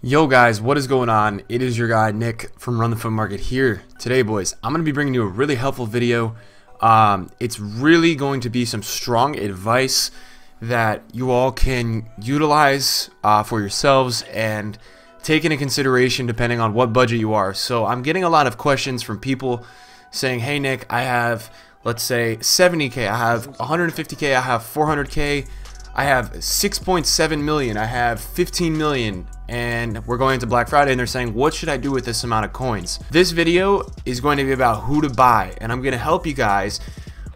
Yo guys, what is going on? It is your guy Nick from Run the Foot Market here. Today boys, I'm going to be bringing you a really helpful video. It's really going to be some strong advice that you all can utilize for yourselves and take into consideration depending on what budget you are. So I'm getting a lot of questions from people saying, hey Nick, I have, let's say 70k, I have 150k, I have 400k, I have 6.7 million, I have 15 million, and we're going into Black Friday and they're saying, what should I do with this amount of coins? This video is going to be about who to buy, and I'm going to help you guys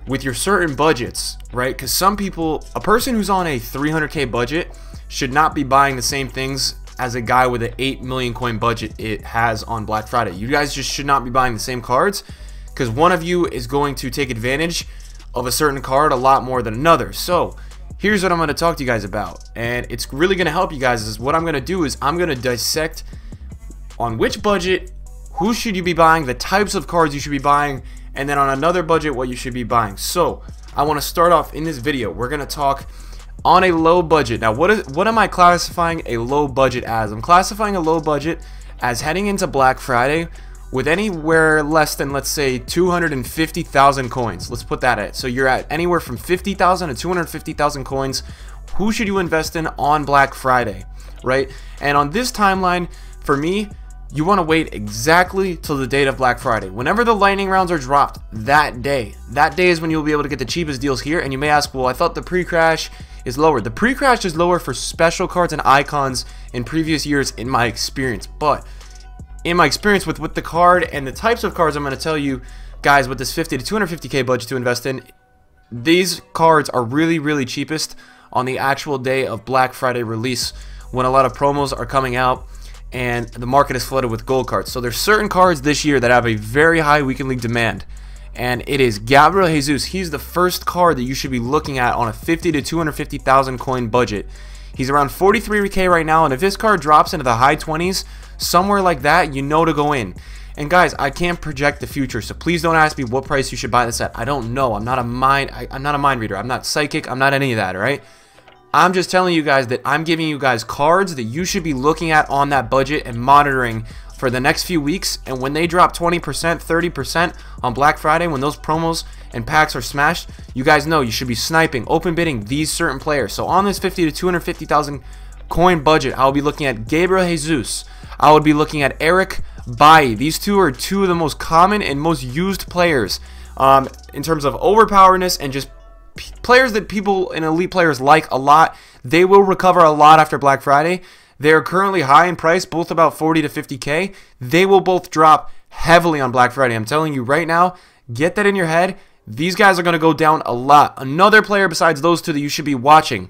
with your certain budgets, right? Because some people, a person who's on a 300k budget should not be buying the same things as a guy with an 8 million coin budget it has on Black Friday. You guys just should not be buying the same cards, because one of you is going to take advantage of a certain card a lot more than another. So here's what I'm going to talk to you guys about, and it's really going to help you guys. Is what I'm going to do is I'm going to dissect on which budget, who should you be buying, the types of cards you should be buying, and then on another budget what you should be buying. So I want to start off in this video. We're going to talk on a low budget. Now what am I classifying a low budget as? I'm classifying a low budget as heading into Black Friday with anywhere less than, let's say, 250,000 coins. Let's put that at. So you're at anywhere from 50,000 to 250,000 coins. Who should you invest in on Black Friday, right? And on this timeline, for me, you want to wait exactly till the date of Black Friday. Whenever the lightning rounds are dropped, that day is when you'll be able to get the cheapest deals here. And you may ask, well, I thought the pre-crash is lower. The pre-crash is lower for special cards and icons in previous years in my experience, but in my experience with the card and the types of cards I'm going to tell you guys with this 50 to 250k budget to invest in, these cards are really cheapest on the actual day of Black Friday release, when a lot of promos are coming out and the market is flooded with gold cards. So there's certain cards this year that have a very high weekend league demand, and it is Gabriel Jesus. He's the first card that you should be looking at on a 50 to 250,000 coin budget. He's around 43k right now, and if this card drops into the high 20s, somewhere like that, you know to go in. And guys, I can't project the future, so please don't ask me what price you should buy this at. I don't know. I'm not a mind reader. I'm not psychic. I'm not any of that, all right? I'm just telling you guys that I'm giving you guys cards that you should be looking at on that budget and monitoring for the next few weeks. And when they drop 20%, 30% on Black Friday, when those promos and packs are smashed, you guys know you should be sniping, open bidding these certain players. So on this 50 to 250,000 coin budget, I'll be looking at Gabriel Jesus. I would be looking at Eric Bailly. These two are two of the most common and most used players in terms of overpowerness, and just players that people and elite players like a lot. They will recover a lot after Black Friday. They are currently high in price, both about 40 to 50k. They will both drop heavily on Black Friday. I'm telling you right now, get that in your head. These guys are going to go down a lot. Another player besides those two that you should be watching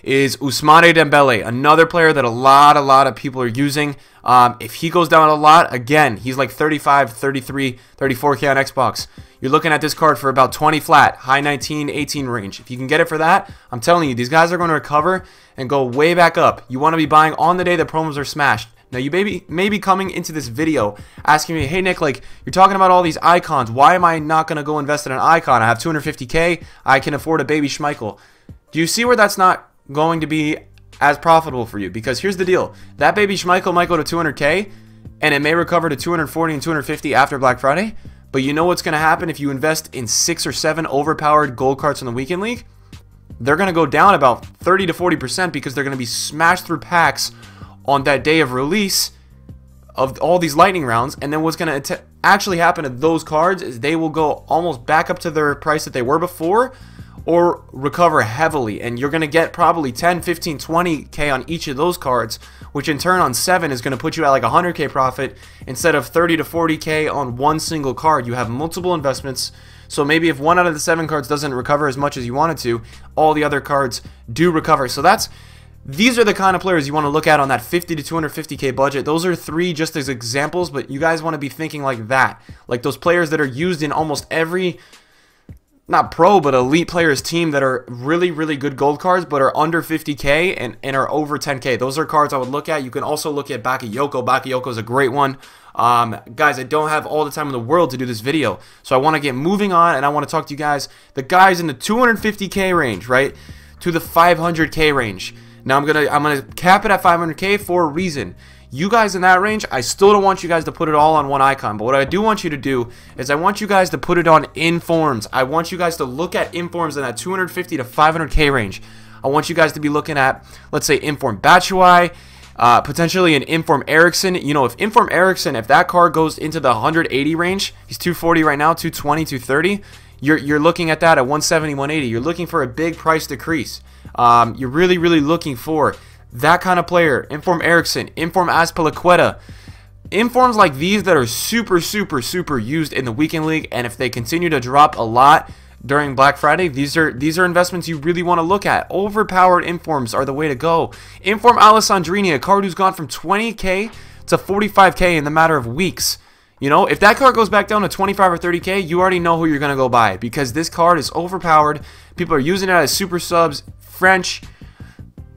is Ousmane Dembele, another player that a lot of people are using. If he goes down a lot, again, he's like 35, 33, 34k on Xbox. You're looking at this card for about 20 flat, high 19, 18 range. If you can get it for that, I'm telling you, these guys are going to recover and go way back up. You want to be buying on the day the promos are smashed. Now, you may be coming into this video asking me, hey Nick, like, you're talking about all these icons. Why am I not going to go invest in an icon? I have 250k. I can afford a baby Schmeichel. Do you see where that's not going to be as profitable for you? Because here's the deal. That baby Schmeichel might go to 200k, and it may recover to 240 and 250 after Black Friday. But you know what's going to happen if you invest in 6 or 7 overpowered gold cards in the weekend league? They're going to go down about 30 to 40% because they're going to be smashed through packs on that day of release of all these lightning rounds. And then what's going to actually happen to those cards is they will go almost back up to their price that they were before, or recover heavily, and you're going to get probably 10, 15, 20k on each of those cards, which in turn on 7 is going to put you at like 100k profit instead of 30 to 40k on one single card. You have multiple investments, so maybe if one out of the 7 cards doesn't recover as much as you want it to, all the other cards do recover. So these are the kind of players you want to look at on that 50 to 250k budget. Those are 3 just as examples, but you guys want to be thinking like that, like those players that are used in almost every, not pro, but elite players team, that are really good gold cards but are under 50k and are over 10k. Those are cards I would look at. You can also look at Bakayoko. Bakayoko is a great one. Guys, I don't have all the time in the world to do this video, so I want to get moving on, and I want to talk to you guys, the guys in the 250k range, right, to the 500k range. Now I'm gonna cap it at 500K for a reason. You guys in that range, I still don't want you guys to put it all on one icon, but what I do want you to do is I want you guys to put it on informs. I want you guys to look at informs in that 250 to 500K range. I want you guys to be looking at, let's say, inform Batshuayi, potentially an inform Eriksson. You know, if inform Eriksson, if that card goes into the 180 range, he's 240 right now, 220, 230. You're looking at that at 170, 180. You're looking for a big price decrease. You're really looking for that kind of player. Inform Eriksson, inform Azpilicueta. Informs like these that are super used in the weekend league, and if they continue to drop a lot during Black Friday, these are investments you really want to look at. Overpowered informs are the way to go. Inform Alessandrini, a card who's gone from 20K to 45K in the matter of weeks. You know, if that card goes back down to 25 or 30K, you already know who you're going to go buy, because this card is overpowered. People are using it as super subs, French,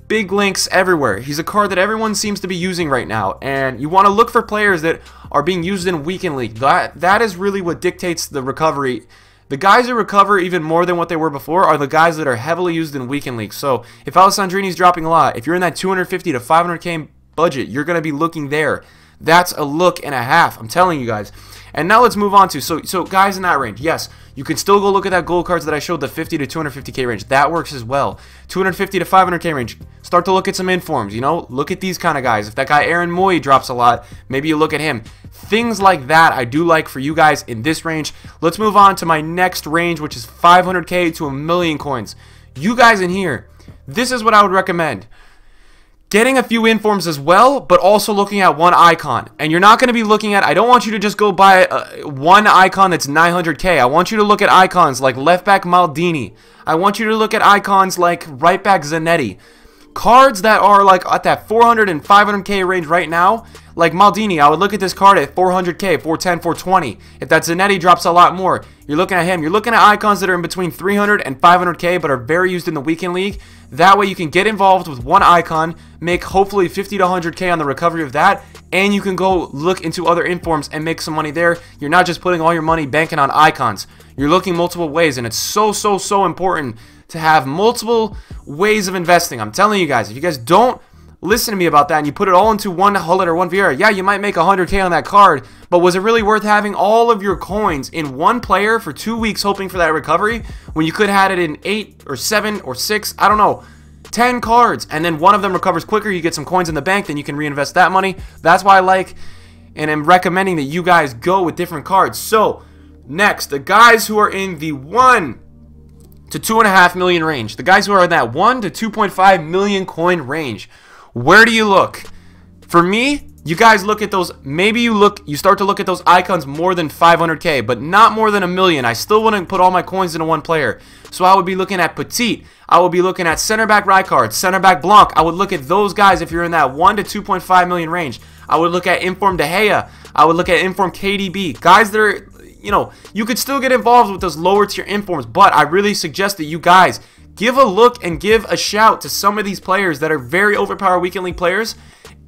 big links everywhere. He's a card that everyone seems to be using right now, and you want to look for players that are being used in weekend league. That is really what dictates the recovery. The guys that recover even more than what they were before are the guys that are heavily used in weekend league. So if Alessandrini's dropping a lot, if you're in that 250 to 500K budget, you're going to be looking there. That's a look and a half, I'm telling you guys. And now let's move on to, so guys in that range, yes, you can still go look at that gold cards that I showed, the 50 to 250K range. That works as well. 250 to 500K range, start to look at some informs, you know? Look at these kind of guys. If that guy Aaron Moy drops a lot, maybe you look at him. Things like that I do like for you guys in this range. Let's move on to my next range, which is 500K to 1,000,000 coins. You guys in here, this is what I would recommend. Getting a few informs as well, but also looking at one icon. And you're not going to be looking at, I don't want you to just go buy one icon that's 900K. I want you to look at icons like left back Maldini. I want you to look at icons like right back Zanetti. Cards that are like at that 400 and 500K range right now, like Maldini, I would look at this card at 400K, 410, 420. If that Zanetti drops a lot more, you're looking at him. You're looking at icons that are in between 300 and 500K but are very used in the weekend league. That way you can get involved with one icon, make hopefully 50 to 100K on the recovery of that, and you can go look into other informs and make some money there. You're not just putting all your money banking on icons. You're looking multiple ways, and it's so important to have multiple ways of investing. I'm telling you guys, if you guys don't listen to me about that and you put it all into one Hullet or one Vieira, yeah, you might make 100K on that card, but was it really worth having all of your coins in one player for 2 weeks hoping for that recovery when you could have had it in 8 or 7 or 6, I don't know, 10 cards, and then one of them recovers quicker, you get some coins in the bank, then you can reinvest that money. That's why I like and am recommending that you guys go with different cards. So next, the guys who are in the 1 to 2.5 million range, the guys who are in that 1 to 2.5 million coin range, where do you look? For me, you guys look at those, maybe you start to look at those icons more than 500K, but not more than 1,000,000. I still wouldn't put all my coins into one player. So I would be looking at Petit, I would be looking at center back Rijkaard, center back Blanc. I would look at those guys if you're in that 1 to 2.5 million range. I would look at inform De Gea, I would look at inform KDB, guys that are, you know, you could still get involved with those lower tier informs, but I really suggest that you guys give a look and give a shout to some of these players that are very overpowered weekend league players,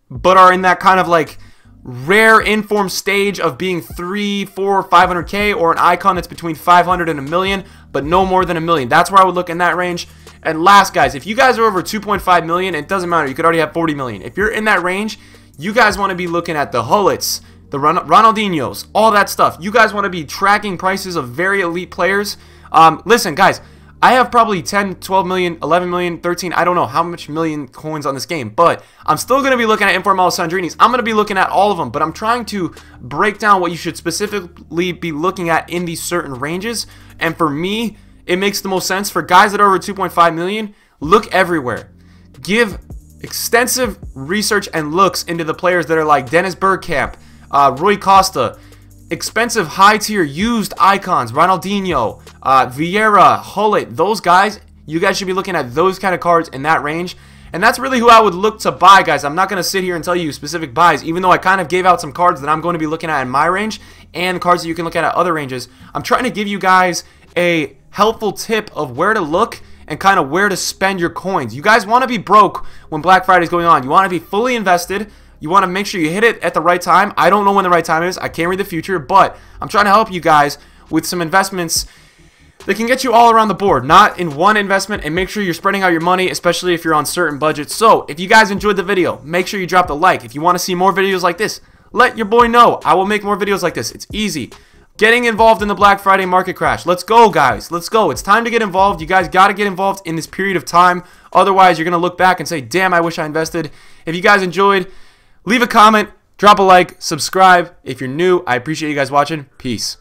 but are in that kind of like rare inform stage of being 3, 4, 500K, or an icon that's between 500 and 1,000,000, but no more than 1,000,000. That's where I would look in that range. And last, guys, if you guys are over 2.5 million, it doesn't matter. You could already have 40 million. If you're in that range, you guys want to be looking at the Hullets, the Ronaldinhos, all that stuff. You guys want to be tracking prices of very elite players. Listen, guys, I have probably 10, 12 million, 11 million, 13, I don't know how much million coins on this game, but I'm still going to be looking at Inform Alessandrinis. I'm going to be looking at all of them, but I'm trying to break down what you should specifically be looking at in these certain ranges. And for me, it makes the most sense for guys that are over 2.5 million, look everywhere. Give extensive research and looks into the players that are like Dennis Bergkamp, Rui Costa, expensive high-tier used icons, Ronaldinho, Vieira, Hullet, those guys, you guys should be looking at those kind of cards in that range. And that's really who I would look to buy, guys. I'm not going to sit here and tell you specific buys, even though I kind of gave out some cards that I'm going to be looking at in my range and cards that you can look at other ranges. I'm trying to give you guys a helpful tip of where to look and kind of where to spend your coins. You guys want to be broke when Black Friday is going on. You want to be fully invested. You want to make sure you hit it at the right time. I don't know when the right time is. I can't read the future, but I'm trying to help you guys with some investments that can get you all around the board, not in one investment, and make sure you're spreading out your money, especially if you're on certain budgets. So if you guys enjoyed the video, make sure you drop a like. If you want to see more videos like this, let your boy know. I will make more videos like this. It's easy. Getting involved in the Black Friday market crash. Let's go, guys. Let's go. It's time to get involved. You guys got to get involved in this period of time. Otherwise, you're going to look back and say, damn, I wish I invested. If you guys enjoyed, leave a comment, drop a like, subscribe. If you're new, I appreciate you guys watching. Peace.